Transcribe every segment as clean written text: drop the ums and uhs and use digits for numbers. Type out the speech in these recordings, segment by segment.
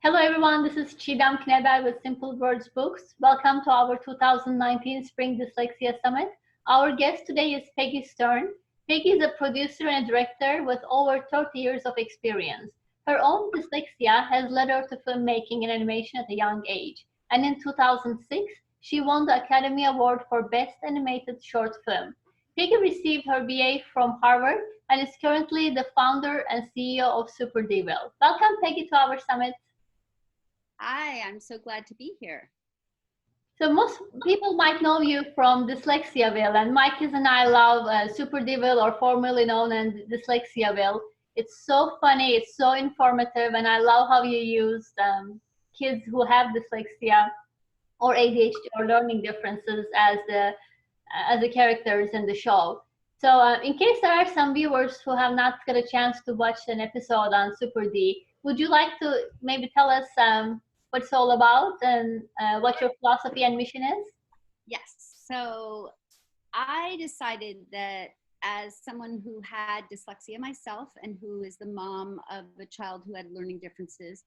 Hello everyone, this is Çiğdem Kneber with Simple Words Books. Welcome to our 2019 Spring Dyslexia Summit. Our guest today is Peggy Stern. Peggy is a producer and director with over 30 years of experience. Her own dyslexia has led her to filmmaking and animation at a young age. And in 2006, she won the Academy Award for Best Animated Short Film. Peggy received her BA from Harvard and is currently the founder and CEO of SuperD. Welcome, Peggy, to our summit. Hi, I'm so glad to be here. So most people might know you from Dyslexiaville, and Mike and I love SuperDeville, or formerly known as Dyslexiaville. It's so funny, it's so informative, and I love how you use kids who have dyslexia or ADHD or learning differences as the characters in the show. So in case there are some viewers who have not got a chance to watch an episode on SuperD, would you like to maybe tell us what it's all about and what your philosophy and mission is? Yes. So I decided that as someone who had dyslexia myself and who is the mom of a child who had learning differences,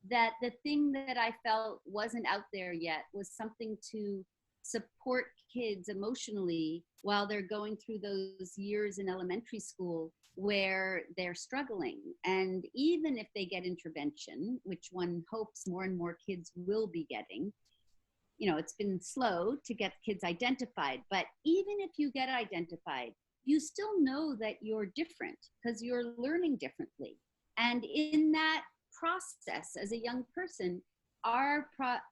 that the thing that I felt wasn't out there yet was something to support kids emotionally while they're going through those years in elementary school where they're struggling. And even if they get intervention, which one hopes more and more kids will be getting, you know, it's been slow to get kids identified, but even if you get identified, you still know that you're different because you're learning differently. And in that process, as a young person, our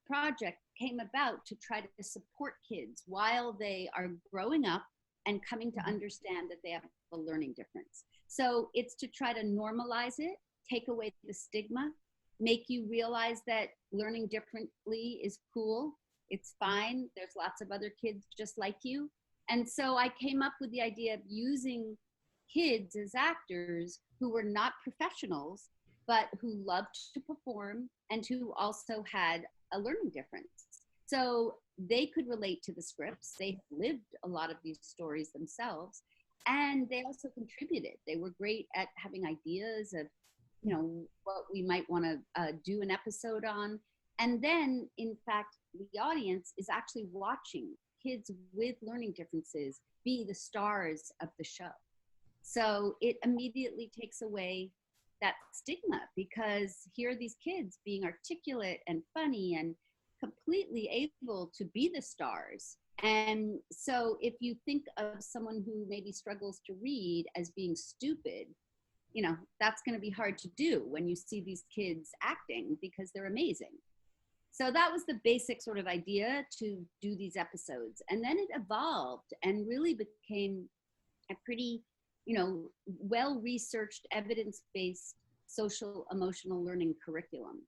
project came about to try to support kids while they are growing up and coming to understand that they have a learning difference. So it's to try to normalize it, take away the stigma, make you realize that learning differently is cool. It's fine. There's lots of other kids just like you. And so I came up with the idea of using kids as actors who were not professionals, but who loved to perform and who also had a learning difference. So they could relate to the scripts. They lived a lot of these stories themselves, and they also contributed. They were great at having ideas of, you know, what we might want to do an episode on. And then, in fact, the audience is actually watching kids with learning differences be the stars of the show. So it immediately takes away that stigma, because here are these kids being articulate and funny and completely able to be the stars. And so if you think of someone who maybe struggles to read as being stupid, you know, that's going to be hard to do when you see these kids acting because they're amazing. So that was the basic sort of idea to do these episodes. And then it evolved and really became a pretty, you know, well-researched, evidence-based social emotional learning curriculum.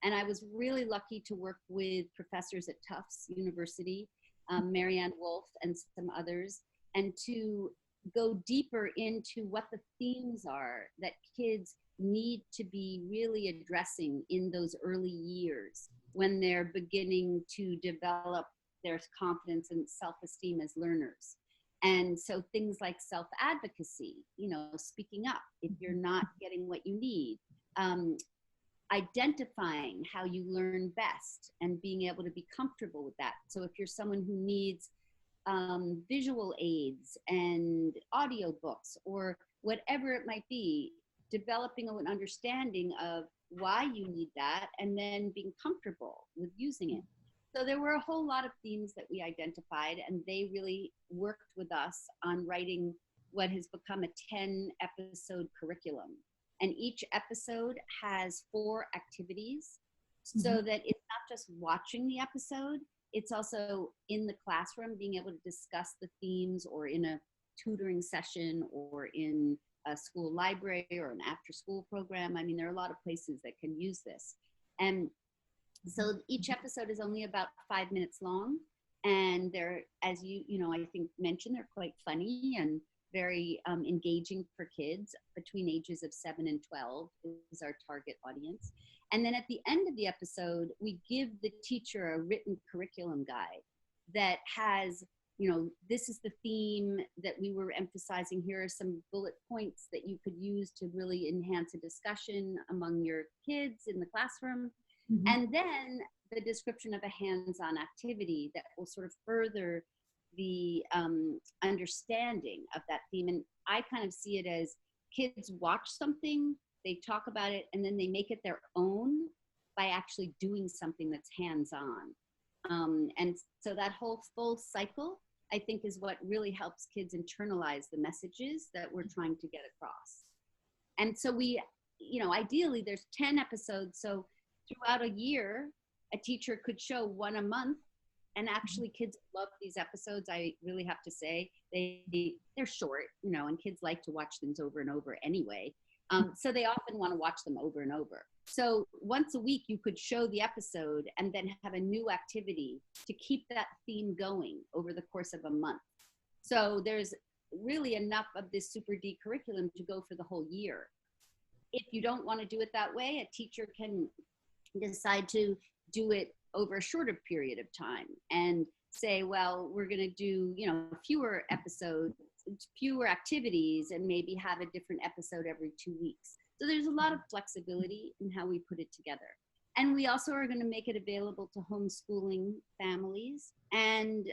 And I was really lucky to work with professors at Tufts University, Marianne Wolf and some others, and to go deeper into what the themes are that kids need to be really addressing in those early years when they're beginning to develop their confidence and self-esteem as learners. And so things like self-advocacy, you know, speaking up if you're not getting what you need, identifying how you learn best and being able to be comfortable with that. So if you're someone who needs visual aids and audiobooks or whatever it might be, developing an understanding of why you need that and then being comfortable with using it. So there were a whole lot of themes that we identified, and they really worked with us on writing what has become a 10-episode curriculum. And each episode has 4 activities, so that it's not just watching the episode, it's also in the classroom being able to discuss the themes, or in a tutoring session, or in a school library, or an after-school program. I mean, there are a lot of places that can use this. And so each episode is only about 5 minutes long, and they're, as you know, I think mentioned, they're quite funny and very engaging for kids between ages of 7 and 12 is our target audience. And then at the end of the episode, we give the teacher a written curriculum guide that has, you know, this is the theme that we were emphasizing. Here are some bullet points that you could use to really enhance a discussion among your kids in the classroom. And then the description of a hands-on activity that will sort of further the understanding of that theme. And I kind of see it as kids watch something, they talk about it, and then they make it their own by actually doing something that's hands-on. And so that whole full cycle, I think, is what really helps kids internalize the messages that we're trying to get across. And so we, you know, ideally there's 10 episodes. So throughout a year, a teacher could show one a month, and actually kids love these episodes. I really have to say they're short, you know, and kids like to watch things over and over anyway. So they often want to watch them over and over. So once a week you could show the episode and then have a new activity to keep that theme going over the course of a month. So there's really enough of this SuperD curriculum to go for the whole year. If you don't want to do it that way, a teacher can decide to do it over a shorter period of time and say, well, we're going to do, you know, fewer episodes, fewer activities, and maybe have a different episode every 2 weeks. So there's a lot of flexibility in how we put it together. And we also are going to make it available to homeschooling families and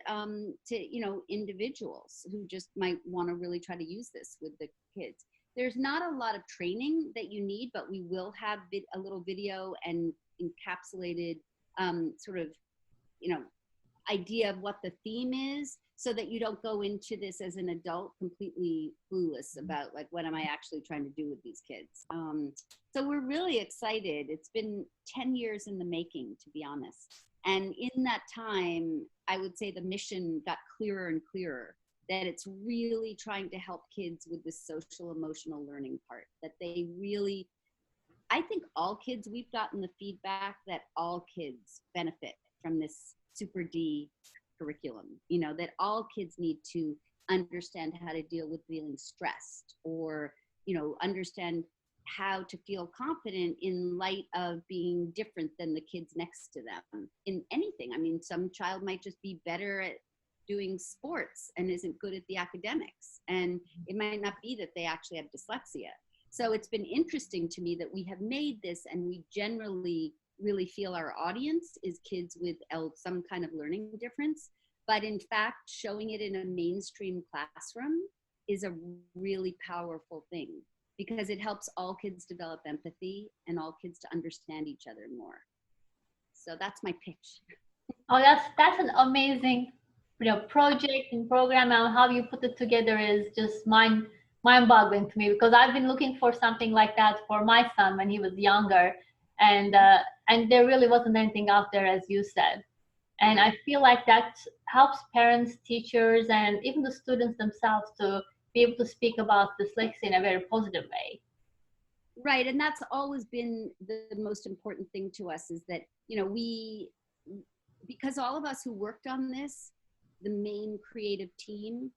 to, you know, individuals who just might want to really try to use this with the kids. There's not a lot of training that you need, but we will have a little video and encapsulated sort of, you know, idea of what the theme is, so that you don't go into this as an adult completely clueless about, like, what am I actually trying to do with these kids? So we're really excited. It's been 10 years in the making, to be honest. And in that time, I would say the mission got clearer and clearer, that it's really trying to help kids with the social emotional learning part, that they really, I think all kids, we've gotten the feedback that all kids benefit from this SuperD curriculum, you know, that all kids need to understand how to deal with feeling stressed, or, you know, understand how to feel confident in light of being different than the kids next to them in anything. I mean, some child might just be better at doing sports and isn't good at the academics, and it might not be that they actually have dyslexia. So it's been interesting to me that we have made this, and we generally really feel our audience is kids with some kind of learning difference. But in fact, showing it in a mainstream classroom is a really powerful thing, because it helps all kids develop empathy and all kids to understand each other more. So that's my pitch. Oh, that's an amazing, you know, project and program, and how you put it together is just mind-boggling to me, because I've been looking for something like that for my son when he was younger, and there really wasn't anything out there, as you said. And I feel like that helps parents, teachers, and even the students themselves to be able to speak about dyslexia in a very positive way. Right, and that's always been the most important thing to us, is that, you know, because all of us who worked on this, the main creative team,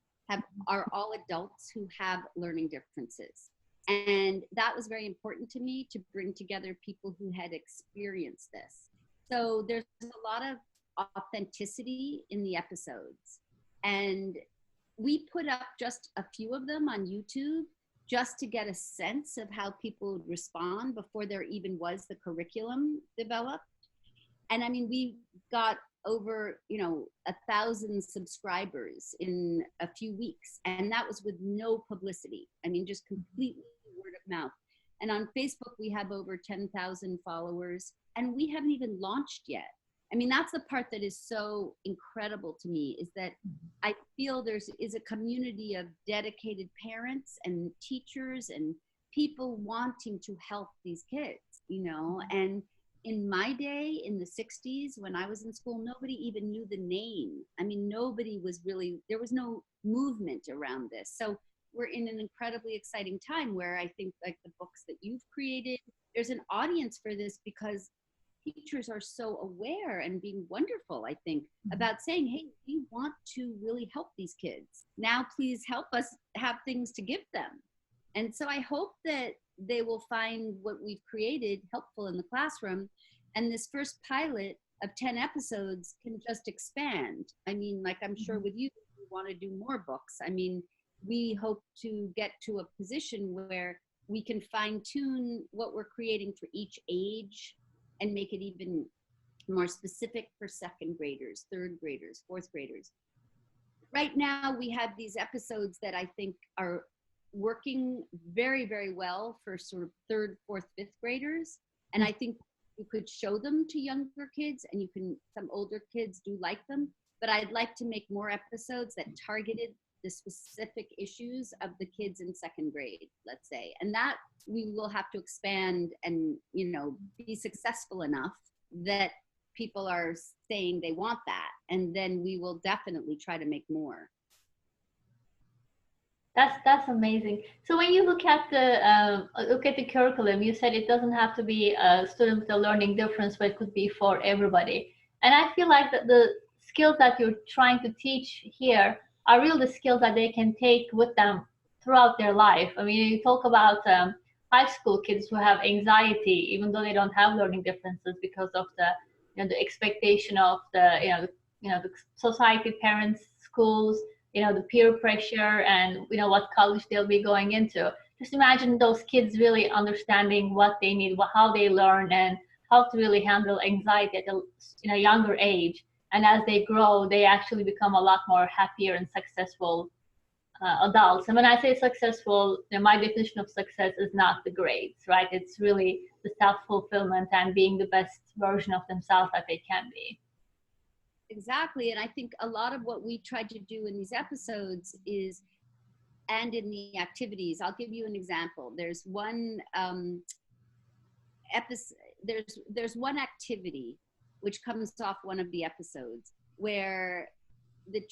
are all adults who have learning differences. And that was very important to me, to bring together people who had experienced this. So there's a lot of authenticity in the episodes. And we put up just a few of them on YouTube, just to get a sense of how people would respond before there even was the curriculum developed. And I mean, we got over, you know, 1,000 subscribers in a few weeks, and that was with no publicity. I mean, just completely word of mouth. And on Facebook, we have over 10,000 followers, and we haven't even launched yet. I mean, that's the part that is so incredible to me, is that I feel is a community of dedicated parents and teachers and people wanting to help these kids, you know. And in my day, in the 60s, when I was in school, nobody even knew the name. I mean, nobody was really, there was no movement around this. So we're in an incredibly exciting time where I think, like the books that you've created, there's an audience for this, because teachers are so aware and being wonderful, I think, about saying, hey, we want to really help these kids. Now, please help us have things to give them. And so I hope that they will find what we've created helpful in the classroom. And this first pilot of 10 episodes can just expand. I mean, like, I'm sure with you, we want to do more books. I mean, we hope to get to a position where we can fine tune what we're creating for each age and make it even more specific for second graders, third graders, fourth graders. Right now, we have these episodes that I think are working very, very well for sort of third, fourth, fifth graders. And I think you could show them to younger kids, and some older kids do like them, but I'd like to make more episodes that targeted the specific issues of the kids in second grade, let's say. And that we will have to expand and, be successful enough that people are saying they want that. And then we will definitely try to make more. That's amazing. So when you look at the curriculum, you said it doesn't have to be a student with a learning difference, but it could be for everybody. And I feel like that the skills that you're trying to teach here are really the skills that they can take with them throughout their life. I mean, you talk about high school kids who have anxiety, even though they don't have learning differences because of the expectation of the society, parents, schools, the peer pressure, and what college they'll be going into. Just imagine those kids really understanding what they need, how they learn, and how to really handle anxiety at a younger age. And as they grow, they actually become a lot more happier and successful adults. And when I say successful, my definition of success is not the grades, right? It's really the self-fulfillment and being the best version of themselves that they can be. Exactly. And I think a lot of what we tried to do in these episodes and in the activities, I'll give you an example. There's one there's one activity which comes off one of the episodes where the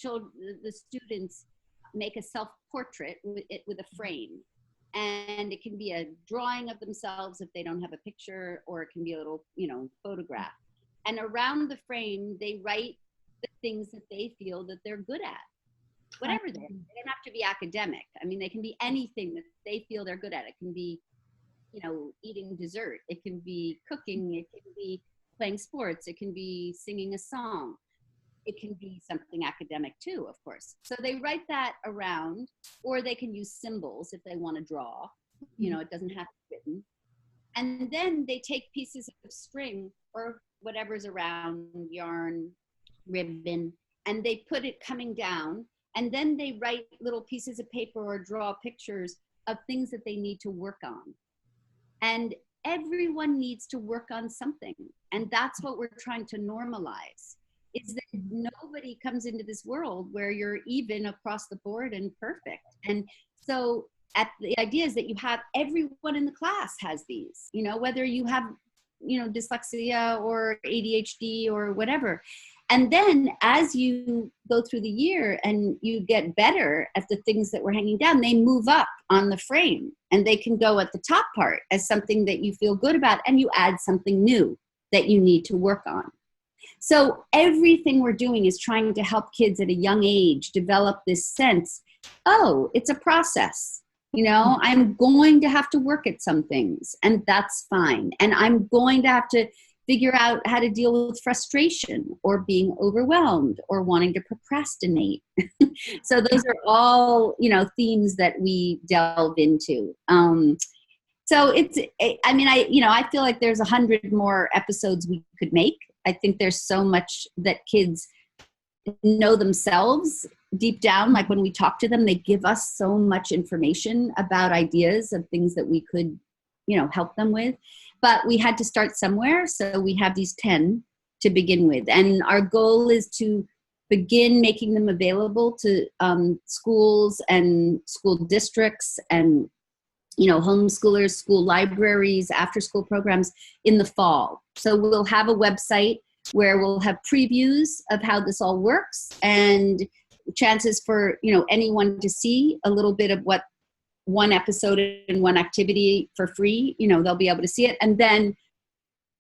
students make a self-portrait with a frame. And it can be a drawing of themselves if they don't have a picture, or it can be a little, photograph. And around the frame, they write the things that they feel that they're good at, whatever they don't have to be academic. I mean, they can be anything that they feel they're good at. It can be, eating dessert. It can be cooking. It can be playing sports. It can be singing a song. It can be something academic too, of course. So they write that around, or they can use symbols if they want to draw. It doesn't have to be written. And then they take pieces of string or whatever's around, yarn, ribbon, and they put it coming down. And then they write little pieces of paper or draw pictures of things that they need to work on. And everyone needs to work on something. And that's what we're trying to normalize, is that nobody comes into this world where you're even across the board and perfect. And so the idea is that you have everyone in the class has these, whether you have, dyslexia or ADHD or whatever. And then as you go through the year and you get better at the things that were hanging down, they move up on the frame, and they can go at the top part as something that you feel good about, and you add something new that you need to work on. So everything we're doing is trying to help kids at a young age develop this sense, oh, it's a process. I'm going to have to work at some things, and that's fine. And I'm going to have to figure out how to deal with frustration or being overwhelmed or wanting to procrastinate. So those are all, themes that we delve into. So I feel like there's 100 more episodes we could make. I think there's so much that kids know themselves deep down. Like when we talk to them, they give us so much information about ideas of things that we could, help them with. But we had to start somewhere. So we have these 10 to begin with. And our goal is to begin making them available to schools and school districts and homeschoolers, school libraries, after school programs in the fall. So we'll have a website where we'll have previews of how this all works and chances for, anyone to see a little bit of what one episode and one activity for free, they'll be able to see it. And then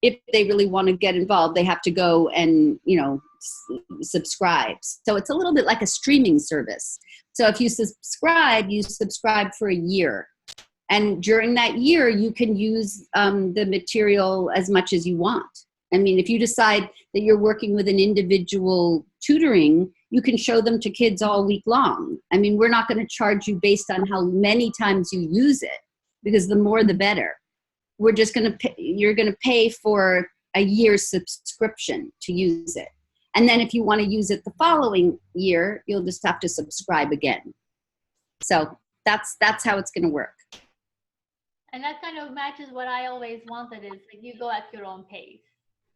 if they really want to get involved, they have to go and, subscribe. So it's a little bit like a streaming service. So if you subscribe for a year. And during that year, you can use the material as much as you want. I mean, if you decide that you're working with an individual tutoring, you can show them to kids all week long. I mean, we're not going to charge you based on how many times you use it, because the more the better. We're just going to you're going to pay for a year's subscription to use it. And then if you want to use it the following year, you'll just have to subscribe again. So that's how it's going to work. And that kind of matches what I always wanted, is like you go at your own pace.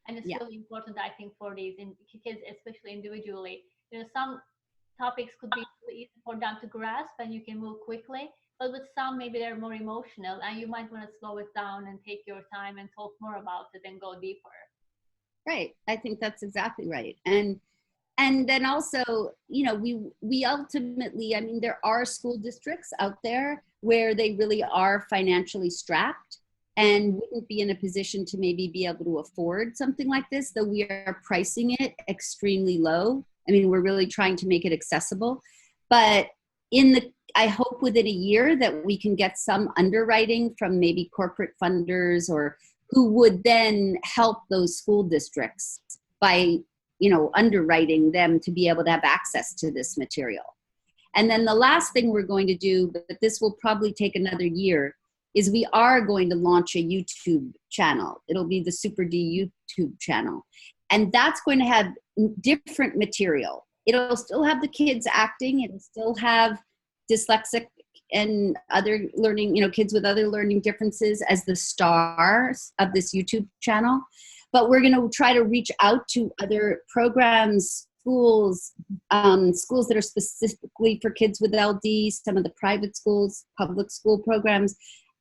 And it's really important, I think, for these kids, especially individually. You know, some topics could be really easy for them to grasp and you can move quickly. But with some, maybe they're more emotional and you might want to slow it down and take your time and talk more about it and go deeper. Right. I think that's exactly right. And then also, you know, we ultimately, I mean, there are school districts out there where they really are financially strapped and wouldn't be in a position to maybe be able to afford something like this, though we are pricing it extremely low. I mean, we're really trying to make it accessible. But I hope within a year that we can get some underwriting from maybe corporate funders or who would then help those school districts by, you know, underwriting them to be able to have access to this material. And then the last thing we're going to do, but this will probably take another year, is we are going to launch a YouTube channel. It'll be the SuperD YouTube channel. And that's going to have different material. It'll still have the kids acting. It'll still have dyslexic and other learning, you know, kids with other learning differences as the stars of this YouTube channel. But we're going to try to reach out to other programs, schools that are specifically for kids with LD, some of the private schools, public school programs,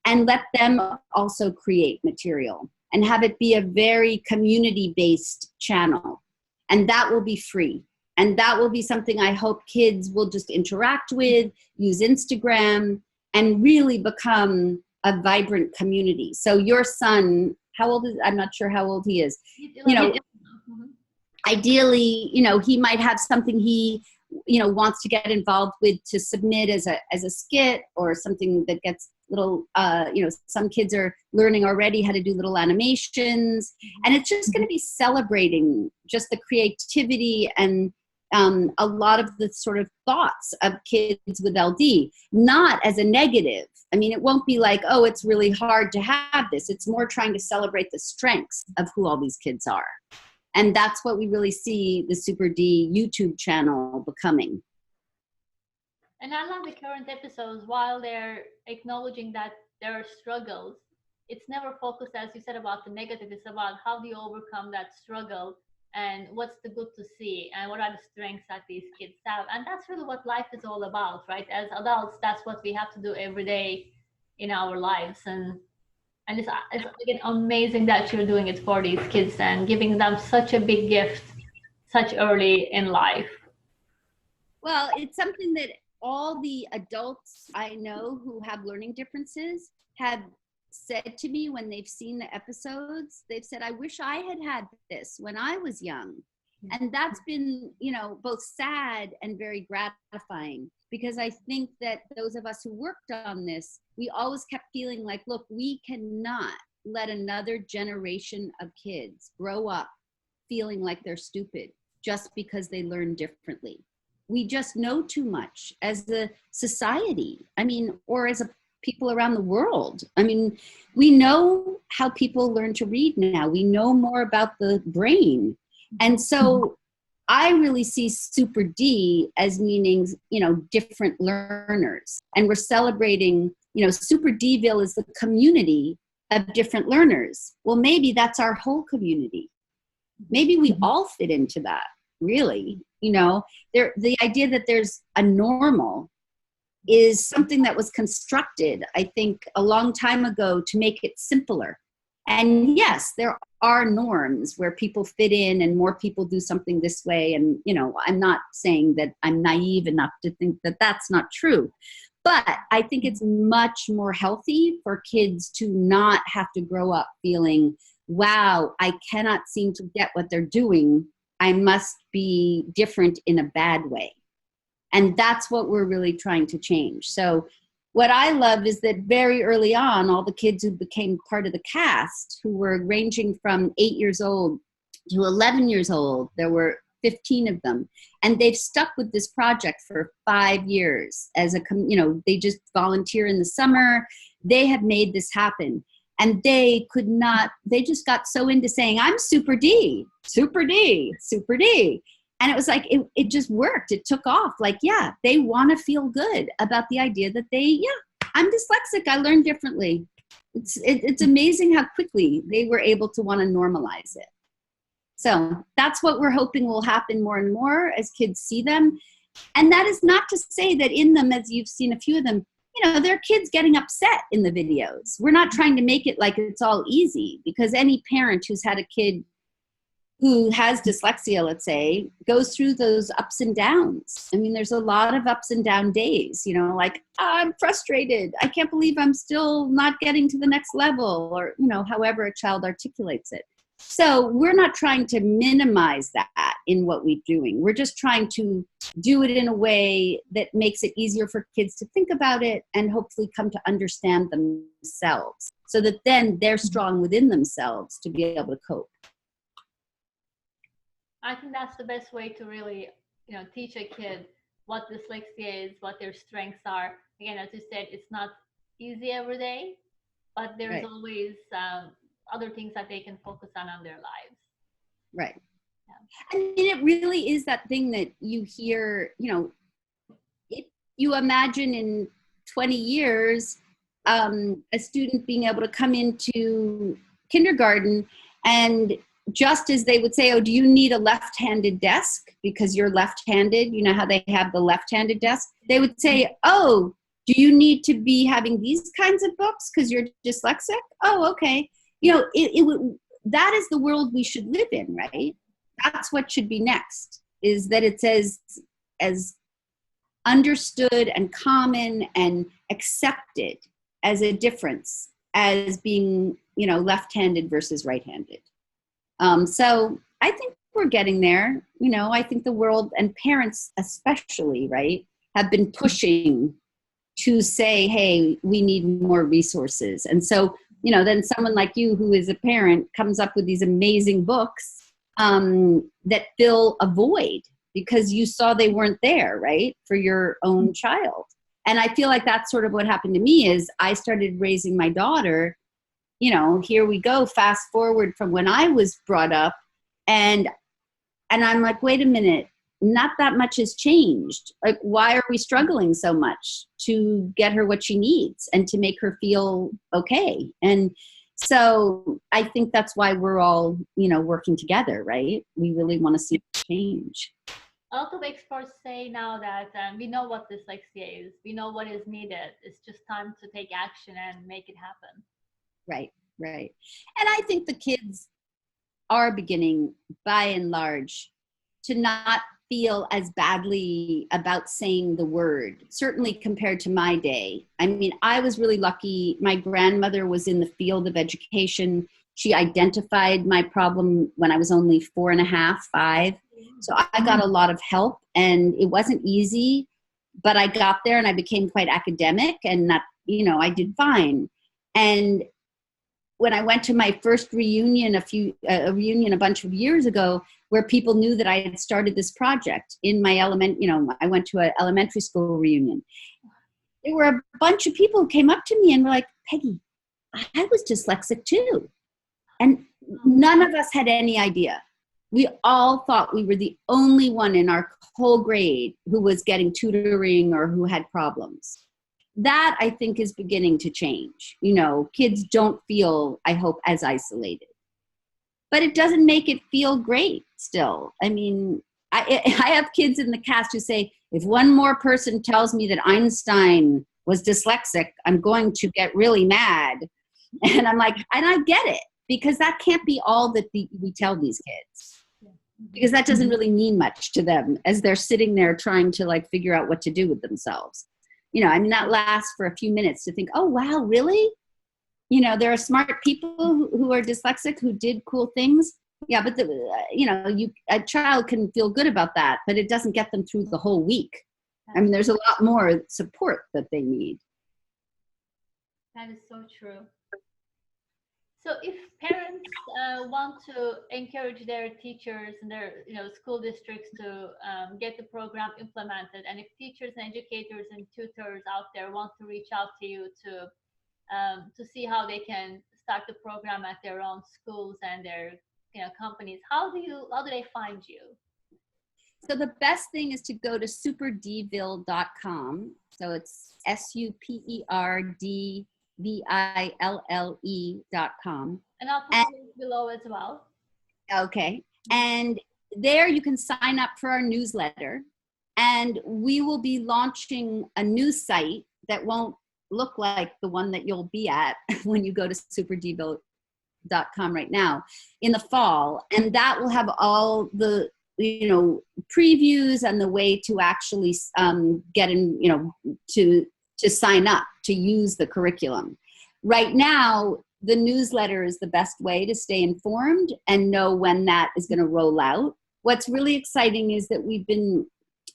and let them also create material and have it be a very community-based channel. And that will be free. And that will be something I hope kids will just interact with, use Instagram, and really become a vibrant community. So your son, how old is, I'm not sure how old he is, you know, ideally, you know, he might have something he, you know, wants to get involved with to submit as a skit or something that gets little, you know, some kids are learning already how to do little animations. And it's just going to be celebrating just the creativity and a lot of the sort of thoughts of kids with LD, not as a negative. I mean, it won't be like, oh, it's really hard to have this. It's more trying to celebrate the strengths of who all these kids are. And that's what we really see the SuperD YouTube channel becoming. And I love the current episodes, while they're acknowledging that there are struggles, it's never focused, as you said, about the negative. It's about how do you overcome that struggle and what's the good to see and what are the strengths that these kids have. And that's really what life is all about, right? As adults, that's what we have to do every day in our lives. And it's again amazing that you're doing it for these kids and giving them such a big gift such early in life. Well, it's something that all the adults I know who have learning differences have said to me when they've seen the episodes. They've said, I wish I had had this when I was young. And that's been, you know, both sad and very gratifying, because I think that those of us who worked on this, we always kept feeling like, look, we cannot let another generation of kids grow up feeling like they're stupid just because they learn differently. We just know too much as a society, I mean, or as a people around the world. I mean, we know how people learn to read now. We know more about the brain. And so I really see SuperD as meaning, you know, different learners. And we're celebrating, you know, SuperDville is the community of different learners. Well, maybe that's our whole community. Maybe we all fit into that, really. You know, the idea that there's a normal is something that was constructed, I think, a long time ago to make it simpler. And yes, there are norms where people fit in and more people do something this way. And, you know, I'm not saying that I'm naive enough to think that that's not true. But I think it's much more healthy for kids to not have to grow up feeling, wow, I cannot seem to get what they're doing. I must be different in a bad way. And that's what we're really trying to change. So what I love is that very early on, all the kids who became part of the cast, who were ranging from 8 years old to 11 years old, there were 15 of them. And they've stuck with this project for 5 years as a, you know, they just volunteer in the summer. They have made this happen. And they could not, they just got so into saying, I'm super D, super D, super D. And it was like, it just worked. It took off. Like, yeah, they want to feel good about the idea that I'm dyslexic. I learn differently. It's amazing how quickly they were able to want to normalize it. So that's what we're hoping will happen more and more as kids see them. And that is not to say that in them, as you've seen a few of them, they're kids getting upset in the videos. We're not trying to make it like it's all easy, because any parent who's had a kid who has dyslexia, let's say, goes through those ups and downs. I mean, there's a lot of ups and down days, like, I'm frustrated. I can't believe I'm still not getting to the next level, or, however a child articulates it. So we're not trying to minimize that in what we're doing. We're just trying to do it in a way that makes it easier for kids to think about it and hopefully come to understand themselves, so that then they're strong within themselves to be able to cope. I think that's the best way to really, teach a kid what dyslexia is, what their strengths are. Again, as you said, it's not easy every day, but there's Right. always other things that they can focus on their lives. Right. Yeah. I mean, it really is that thing that you hear, if you imagine in 20 years, a student being able to come into kindergarten, and just as they would say, oh, do you need a left-handed desk because you're left-handed? You know how they have the left-handed desk? They would say, oh, do you need to be having these kinds of books because you're dyslexic? Oh, okay. That is the world we should live in, right? That's what should be next, is that it's as understood and common and accepted as a difference as being, left-handed versus right-handed. So I think we're getting there. I think the world, and parents especially, right, have been pushing to say, hey, we need more resources. And so, then someone like you, who is a parent, comes up with these amazing books that fill a void because you saw they weren't there, right, for your own child. And I feel like that's sort of what happened to me. Is I started raising my daughter, here we go, fast forward from when I was brought up, and I'm like, wait a minute, not that much has changed. Like, why are we struggling so much to get her what she needs and to make her feel okay? And so I think that's why we're all, working together, right? We really want to see change. A lot of experts say now that we know what dyslexia is. We know what is needed. It's just time to take action and make it happen. Right. And I think the kids are beginning, by and large, to not feel as badly about saying the word, certainly compared to my day. I mean, I was really lucky. My grandmother was in the field of education. She identified my problem when I was only 4.5, 5. So I got a lot of help, and it wasn't easy, but I got there and I became quite academic, and that, I did fine. And when I went to my first reunion, a bunch of years ago, where people knew that I had started this project in my I went to an elementary school reunion. There were a bunch of people who came up to me and were like, Peggy, I was dyslexic too. And none of us had any idea. We all thought we were the only one in our whole grade who was getting tutoring or who had problems. That, I think, is beginning to change. Kids don't feel, I hope, as isolated. But it doesn't make it feel great still. I mean, I have kids in the cast who say, if one more person tells me that Einstein was dyslexic, I'm going to get really mad. And I'm like, and I get it, because that can't be all that we tell these kids. Because that doesn't really mean much to them as they're sitting there trying to figure out what to do with themselves. That lasts for a few minutes to think, oh, wow, really? There are smart people who are dyslexic who did cool things. Yeah, but a child can feel good about that, but it doesn't get them through the whole week. I mean, there's a lot more support that they need. That is so true. So if parents want to encourage their teachers and their school districts to get the program implemented, and if teachers and educators and tutors out there want to reach out to you to see how they can start the program at their own schools and their companies, how do they find you? So the best thing is to go to superdville.com. So it's SuperDville.com. And I'll put the link below as well. Okay. And there you can sign up for our newsletter. And we will be launching a new site that won't look like the one that you'll be at when you go to superdville.com right now in the fall. And that will have all the previews and the way to actually get in, to sign up to use the curriculum. Right now, the newsletter is the best way to stay informed and know when that is going to roll out. What's really exciting is that we've been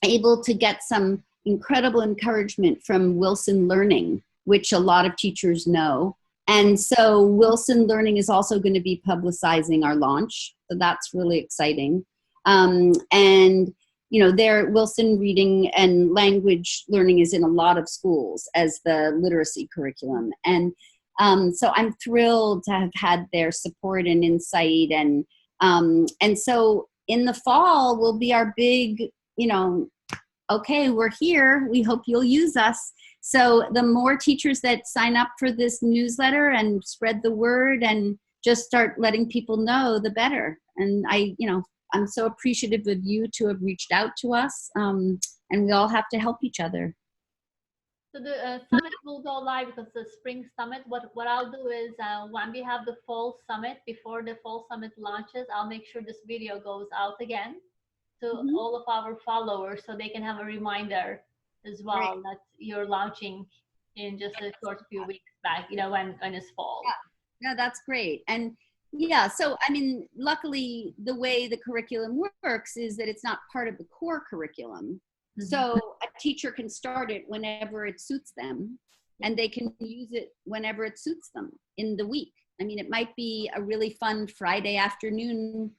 able to get some incredible encouragement from Wilson Learning, which a lot of teachers know. And so Wilson Learning is also going to be publicizing our launch. So that's really exciting. Their Wilson Reading and Language Learning is in a lot of schools as the literacy curriculum. And so I'm thrilled to have had their support and insight. And so in the fall will be our big, okay, we're here. We hope you'll use us. So the more teachers that sign up for this newsletter and spread the word and just start letting people know, the better. And I'm so appreciative of you to have reached out to us, and we all have to help each other. So the summit will go live because the spring summit. What I'll do is when we have the fall summit, before the fall summit launches, I'll make sure this video goes out again to all of our followers so they can have a reminder as well that you're launching in just a short few weeks back, when it's fall. Yeah, that's great. And yeah, so luckily the way the curriculum works is that it's not part of the core curriculum. So a teacher can start it whenever it suits them, and they can use it whenever it suits them in the week. It might be a really fun Friday afternoon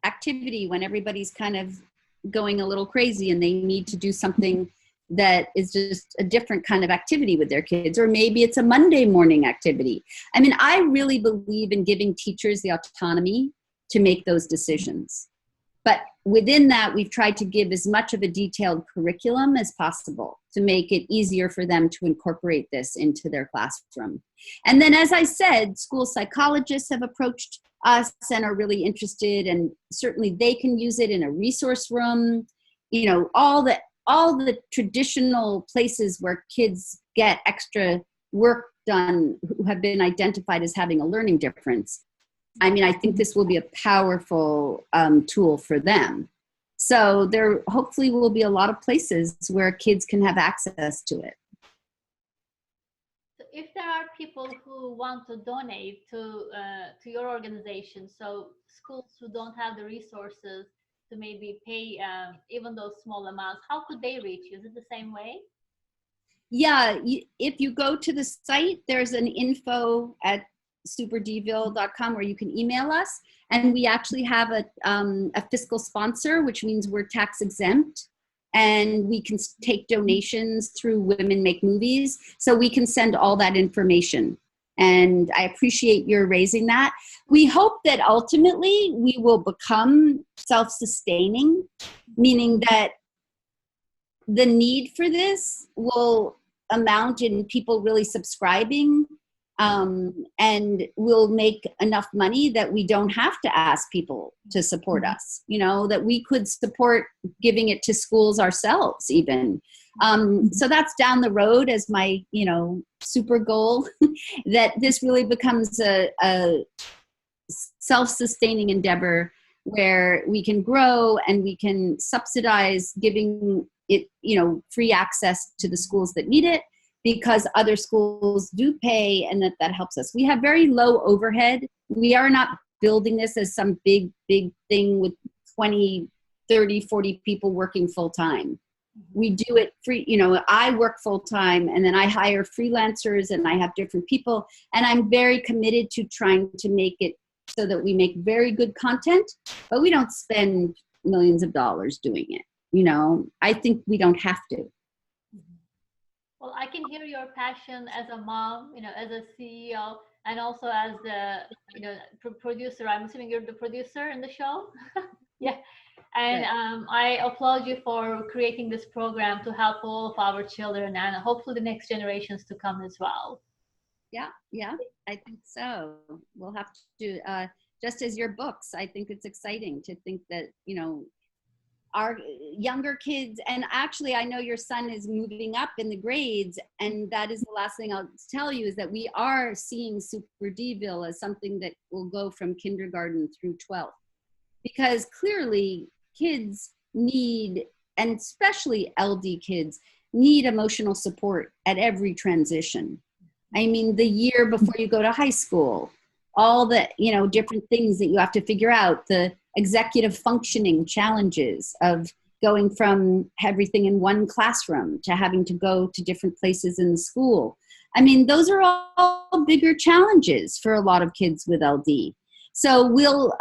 activity when everybody's kind of going a little crazy and they need to do something that is just a different kind of activity with their kids, or maybe it's a Monday morning activity. I really believe in giving teachers the autonomy to make those decisions. But within that, we've tried to give as much of a detailed curriculum as possible to make it easier for them to incorporate this into their classroom. And then, as I said, school psychologists have approached us and are really interested, and certainly they can use it in a resource room, all the traditional places where kids get extra work done who have been identified as having a learning difference. I think this will be a powerful tool for them. So there hopefully will be a lot of places where kids can have access to it. So if there are people who want to donate to your organization, so schools who don't have the resources to maybe pay even those small amounts, how could they reach you? Is it the same way? Yeah, if you go to the site, there's an info at superdville.com where you can email us, and we actually have a fiscal sponsor, which means we're tax exempt, and we can take donations through Women Make Movies, so we can send all that information. And I appreciate your raising that. We hope that ultimately we will become self-sustaining, meaning that the need for this will amount in people really subscribing, and we'll make enough money that we don't have to ask people to support us, that we could support giving it to schools ourselves even. So that's down the road as my, super goal, that this really becomes a self-sustaining endeavor where we can grow and we can subsidize giving it, free access to the schools that need it, because other schools do pay, and that helps us. We have very low overhead. We are not building this as some big thing with 20, 30, 40 people working full time. We do it free. I work full time, and then I hire freelancers, and I have different people, and I'm very committed to trying to make it so that we make very good content, but we don't spend millions of dollars doing it. I think we don't have to. Well, I can hear your passion as a mom, as a CEO, and also as the producer. I'm assuming you're the producer in the show. Yeah. And I applaud you for creating this program to help all of our children and hopefully the next generations to come as well. Yeah, yeah, I think so. We'll have to, just as your books, I think it's exciting to think that, our younger kids, and actually I know your son is moving up in the grades, and that is the last thing I'll tell you is that we are seeing SuperDville as something that will go from kindergarten through 12th, because clearly kids need, and especially LD kids, need emotional support at every transition. I mean, the year before you go to high school, all the, different things that you have to figure out, the executive functioning challenges of going from everything in one classroom to having to go to different places in the school. I mean, those are all bigger challenges for a lot of kids with LD. So we'll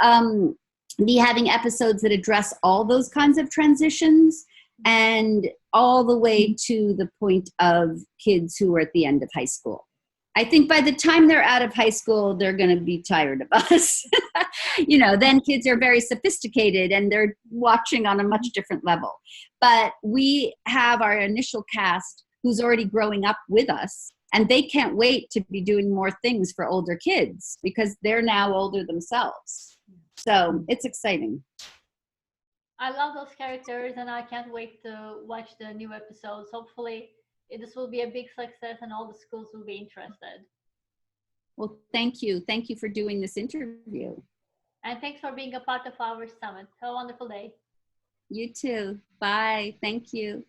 be having episodes that address all those kinds of transitions and all the way to the point of kids who are at the end of high school. I think by the time they're out of high school, they're going to be tired of us. Then kids are very sophisticated and they're watching on a much different level. But we have our initial cast who's already growing up with us, and they can't wait to be doing more things for older kids because they're now older themselves. So it's exciting. I love those characters and I can't wait to watch the new episodes. Hopefully this will be a big success and all the schools will be interested. Well, thank you. Thank you for doing this interview. And thanks for being a part of our summit. Have a wonderful day. You too. Bye. Thank you.